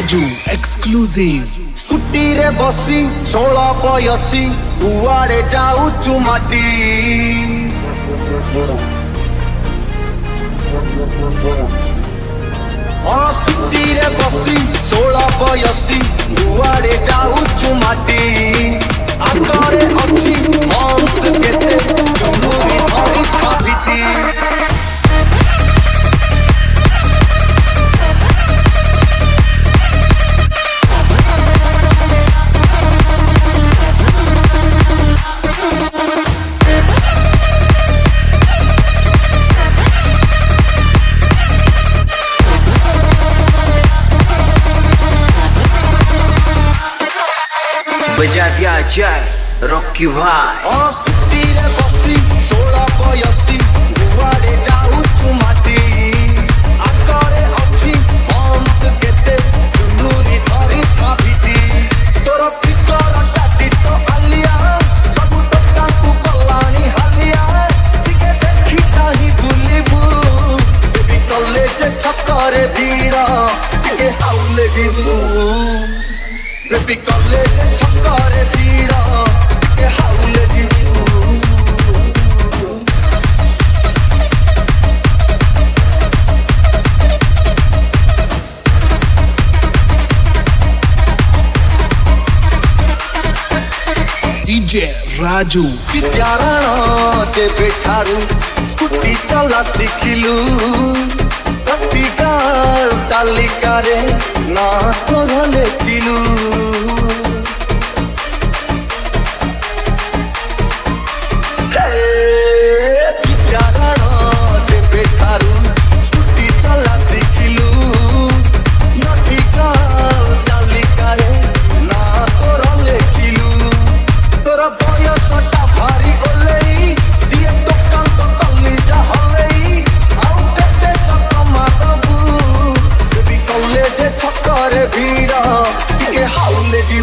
Raju exclusive. Scooty रे बसी 16 बयसी कुआड़े जाऊचु माटी। स्कूटी रे बसी 16 बयसी कुआड़े जाऊचु माटी। आगरे अच्छी हंस केते चुनुरी धरी थापिटी। बजा दिया जाए रॉकी भाई। स्कूटी रे बसी 16 बयसी कुआड़े जाऊचु माटी। आगरे अच्छी हंस केते चुनुरी धरी थापिटी। तोर पितर टाटी तो आलिया सब टका तू कलानी हालिया। टिके देखी चाही बुलिबू बेबी कॉलेज छकरे भीड़ टिके हाउले जीबू। बेबी कॉलेज छकरे भीड़ टिके हाउले जीबू। डीजे राजू विद्यारण जे बेठारू स्कूटी चला शिखिलु। कपिगार तालिकारे ना तोर लेखिलु। विद्यारण जे बेठारू स्कूटी चला शिखिलु। कपिगार तालिकारे ना तोर लेखिलु। तोरा बयसटा भारी ओलेई दिए दোकान तो कली जहलेई। आउ केते चकमा दबू बेबी कॉलेज छकरे भीड़ टिके हाउले जी।